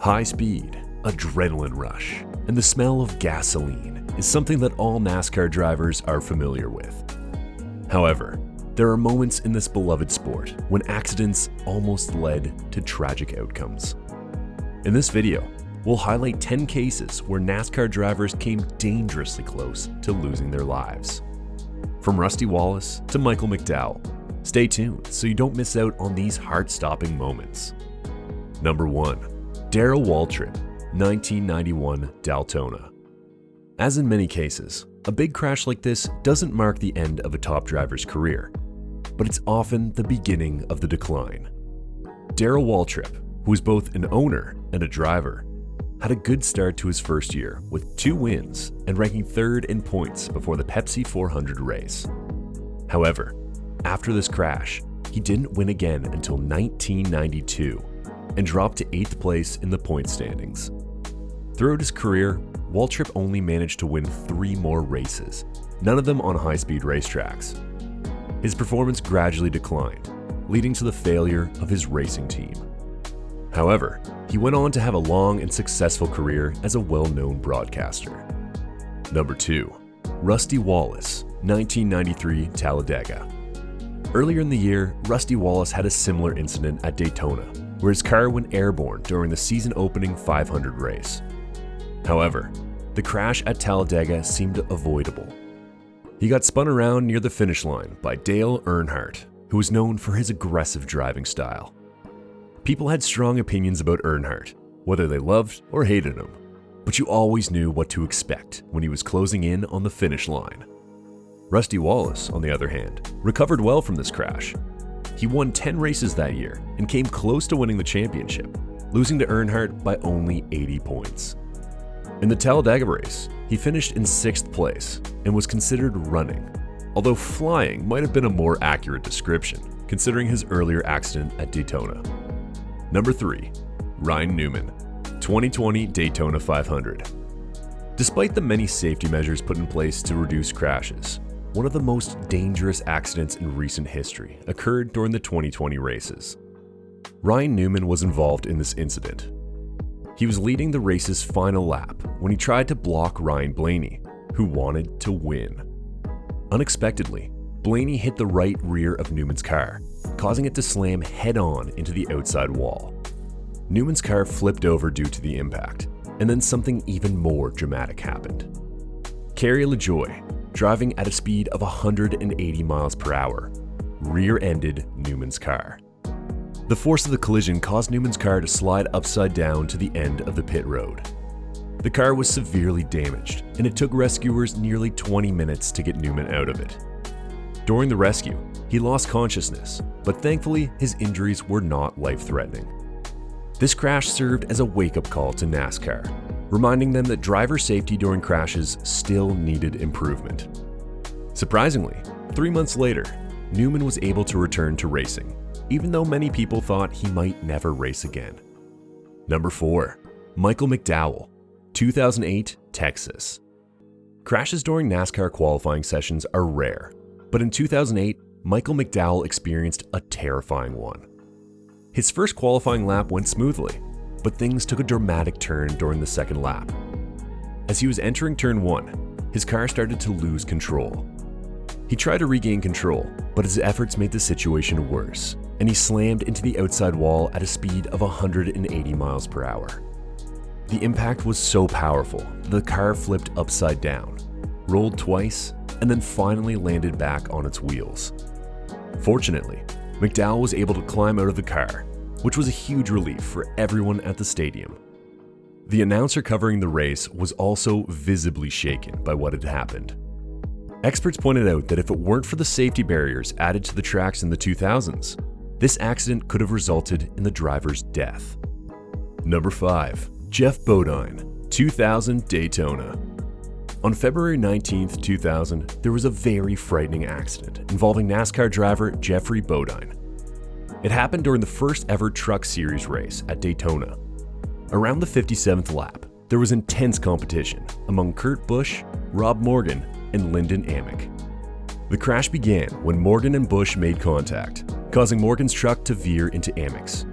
High speed, adrenaline rush, and the smell of gasoline is something that all NASCAR drivers are familiar with. However, there are moments in this beloved sport when accidents almost led to tragic outcomes. In this video, we'll highlight 10 cases where NASCAR drivers came dangerously close to losing their lives. From Rusty Wallace to Michael McDowell, stay tuned so you don't miss out on these heart-stopping moments. Number 1. Darrell Waltrip, 1991 Daytona. As in many cases, a big crash like this doesn't mark the end of a top driver's career, but it's often the beginning of the decline. Darrell Waltrip, who was both an owner and a driver, had a good start to his first year with 2 wins and ranking 3rd in points before the Pepsi 400 race. However, after this crash, he didn't win again until 1992 and dropped to 8th place in the point standings. Throughout his career, Waltrip only managed to win 3 more races, none of them on high-speed racetracks. His performance gradually declined, leading to the failure of his racing team. However, he went on to have a long and successful career as a well-known broadcaster. Number 2. Rusty Wallace, 1993 Talladega. Earlier in the year, Rusty Wallace had a similar incident at Daytona, where his car went airborne during the season-opening 500 race. However, the crash at Talladega seemed avoidable. He got spun around near the finish line by Dale Earnhardt, who was known for his aggressive driving style. People had strong opinions about Earnhardt, whether they loved or hated him, but you always knew what to expect when he was closing in on the finish line. Rusty Wallace, on the other hand, recovered well from this crash. He won 10 races that year and came close to winning the championship, losing to Earnhardt by only 80 points. In the Talladega race, he finished in 6th place and was considered running, although flying might have been a more accurate description, considering his earlier accident at Daytona. Number 3. Ryan Newman, 2020 Daytona 500. Despite the many safety measures put in place to reduce crashes, one of the most dangerous accidents in recent history occurred during the 2020 races. Ryan Newman was involved in this incident. He was leading the race's final lap when he tried to block Ryan Blaney, who wanted to win. Unexpectedly, Blaney hit the right rear of Newman's car, causing it to slam head-on into the outside wall. Newman's car flipped over due to the impact, and then something even more dramatic happened. Kerry LaJoie, driving at a speed of 180 miles per hour, rear-ended Newman's car. The force of the collision caused Newman's car to slide upside down to the end of the pit road. The car was severely damaged, and it took rescuers nearly 20 minutes to get Newman out of it. During the rescue, he lost consciousness, but thankfully his injuries were not life-threatening. This crash served as a wake-up call to NASCAR, reminding them that driver safety during crashes still needed improvement. Surprisingly, 3 months later, Newman was able to return to racing, even though many people thought he might never race again. Number 4. Michael McDowell, 2008 Texas. Crashes during NASCAR qualifying sessions are rare, but in 2008, Michael McDowell experienced a terrifying one. His first qualifying lap went smoothly, but things took a dramatic turn during the second lap. As he was entering turn 1, his car started to lose control. He tried to regain control, but his efforts made the situation worse, and he slammed into the outside wall at a speed of 180 miles per hour. The impact was so powerful that the car flipped upside down, rolled twice, and then finally landed back on its wheels. Fortunately, McDowell was able to climb out of the car, which was a huge relief for everyone at the stadium. The announcer covering the race was also visibly shaken by what had happened. Experts pointed out that if it weren't for the safety barriers added to the tracks in the 2000s, this accident could have resulted in the driver's death. Number 5. Jeff Bodine, 2000 Daytona. On February 19, 2000, there was a very frightening accident involving NASCAR driver Jeffrey Bodine. It happened during the first ever Truck Series race at Daytona. Around the 57th lap, there was intense competition among Kurt Busch, Rob Morgan, and Lyndon Amick. The crash began when Morgan and Busch made contact, causing Morgan's truck to veer into Amick's.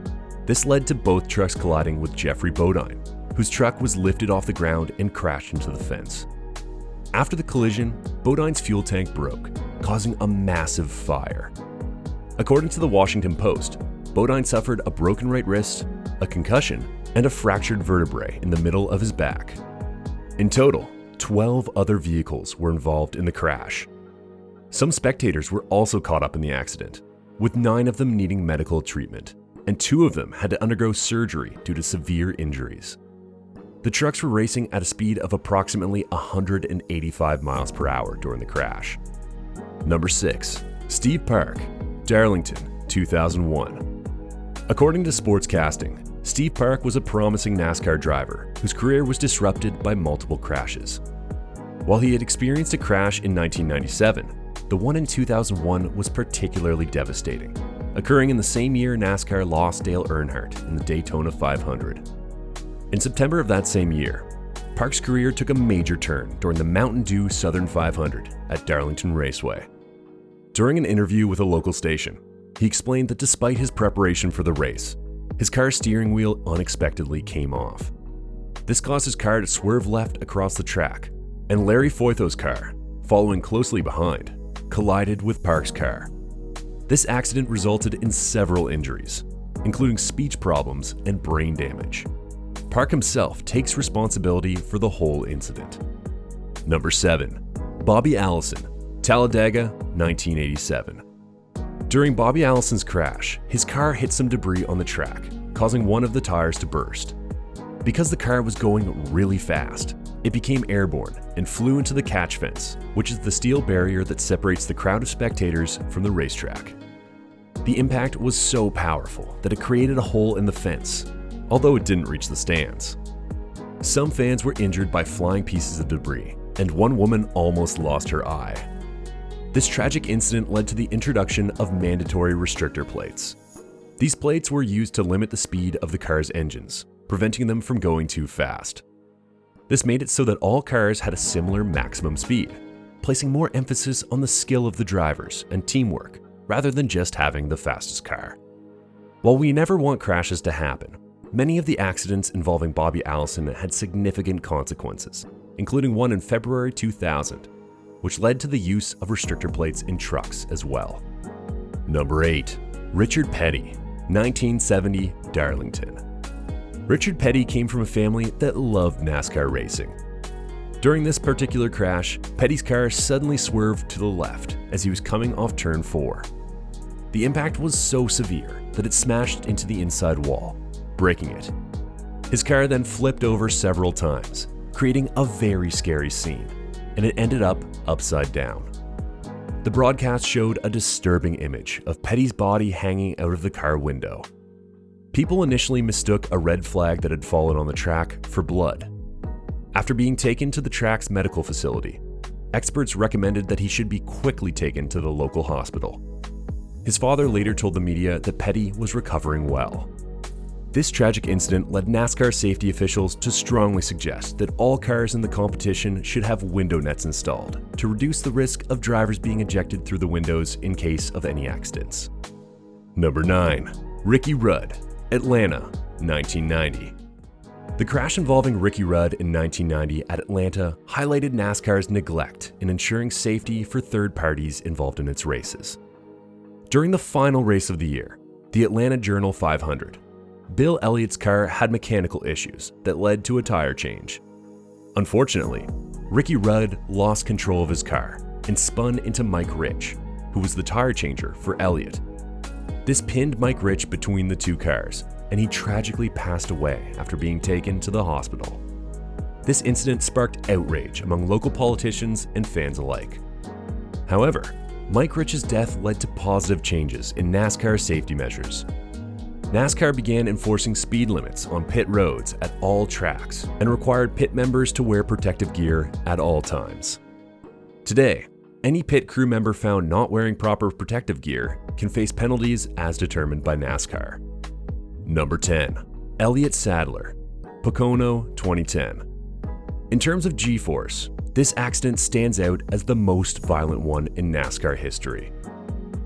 This led to both trucks colliding with Jeffrey Bodine, whose truck was lifted off the ground and crashed into the fence. After the collision, Bodine's fuel tank broke, causing a massive fire. According to the Washington Post, Bodine suffered a broken right wrist, a concussion, and a fractured vertebrae in the middle of his back. In total, 12 other vehicles were involved in the crash. Some spectators were also caught up in the accident, with 9 of them needing medical treatment, and 2 of them had to undergo surgery due to severe injuries. The trucks were racing at a speed of approximately 185 miles per hour during the crash. Number 6. Steve Park, Darlington, 2001. According to Sportscasting, Steve Park was a promising NASCAR driver whose career was disrupted by multiple crashes. While he had experienced a crash in 1997, the one in 2001 was particularly devastating, occurring in the same year NASCAR lost Dale Earnhardt in the Daytona 500. In September of that same year, Park's career took a major turn during the Mountain Dew Southern 500 at Darlington Raceway. During an interview with a local station, he explained that despite his preparation for the race, his car's steering wheel unexpectedly came off. This caused his car to swerve left across the track, and Larry Foytho's car, following closely behind, collided with Park's car. This accident resulted in several injuries, including speech problems and brain damage. Park himself takes responsibility for the whole incident. Number 7. Bobby Allison, Talladega, 1987. During Bobby Allison's crash, his car hit some debris on the track, causing one of the tires to burst. Because the car was going really fast, it became airborne and flew into the catch fence, which is the steel barrier that separates the crowd of spectators from the racetrack. The impact was so powerful that it created a hole in the fence, although it didn't reach the stands. Some fans were injured by flying pieces of debris, and one woman almost lost her eye. This tragic incident led to the introduction of mandatory restrictor plates. These plates were used to limit the speed of the car's engines, preventing them from going too fast. This made it so that all cars had a similar maximum speed, placing more emphasis on the skill of the drivers and teamwork rather than just having the fastest car. While we never want crashes to happen, many of the accidents involving Bobby Allison had significant consequences, including one in February 2000, which led to the use of restrictor plates in trucks as well. Number 8. Richard Petty, 1970, Darlington. Richard Petty came from a family that loved NASCAR racing. During this particular crash, Petty's car suddenly swerved to the left as he was coming off turn 4. The impact was so severe that it smashed into the inside wall, breaking it. His car then flipped over several times, creating a very scary scene, and it ended up upside down. The broadcast showed a disturbing image of Petty's body hanging out of the car window. People initially mistook a red flag that had fallen on the track for blood. After being taken to the track's medical facility, experts recommended that he should be quickly taken to the local hospital. His father later told the media that Petty was recovering well. This tragic incident led NASCAR safety officials to strongly suggest that all cars in the competition should have window nets installed to reduce the risk of drivers being ejected through the windows in case of any accidents. Number 9. Ricky Rudd, Atlanta, 1990. The crash involving Ricky Rudd in 1990 at Atlanta highlighted NASCAR's neglect in ensuring safety for third parties involved in its races. During the final race of the year, the Atlanta Journal 500, Bill Elliott's car had mechanical issues that led to a tire change. Unfortunately, Ricky Rudd lost control of his car and spun into Mike Rich, who was the tire changer for Elliott. This pinned Mike Rich between the two cars, and he tragically passed away after being taken to the hospital. This incident sparked outrage among local politicians and fans alike. However, Mike Rich's death led to positive changes in NASCAR safety measures. NASCAR began enforcing speed limits on pit roads at all tracks and required pit members to wear protective gear at all times. Today, any pit crew member found not wearing proper protective gear can face penalties as determined by NASCAR. Number 10. Elliott Sadler, Pocono, 2010. In terms of G-force, this accident stands out as the most violent one in NASCAR history.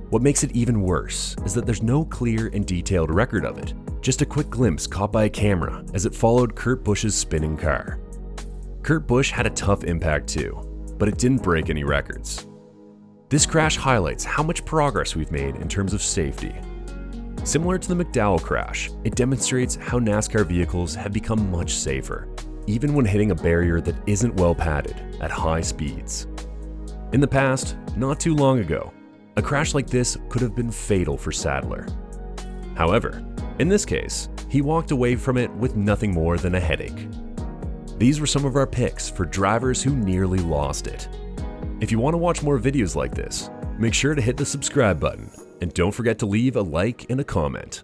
What makes it even worse is that there's no clear and detailed record of it, Just a quick glimpse caught by a camera as it followed Kurt Busch's spinning car. Kurt Busch had a tough impact too, but it didn't break any records. This crash highlights how much progress we've made in terms of safety. Similar to the McDowell crash, it demonstrates how NASCAR vehicles have become much safer, even when hitting a barrier that isn't well padded at high speeds. In the past, not too long ago, a crash like this could have been fatal for Sadler. However, in this case, he walked away from it with nothing more than a headache. These were some of our picks for drivers who nearly lost it. If you want to watch more videos like this, make sure to hit the subscribe button and don't forget to leave a like and a comment.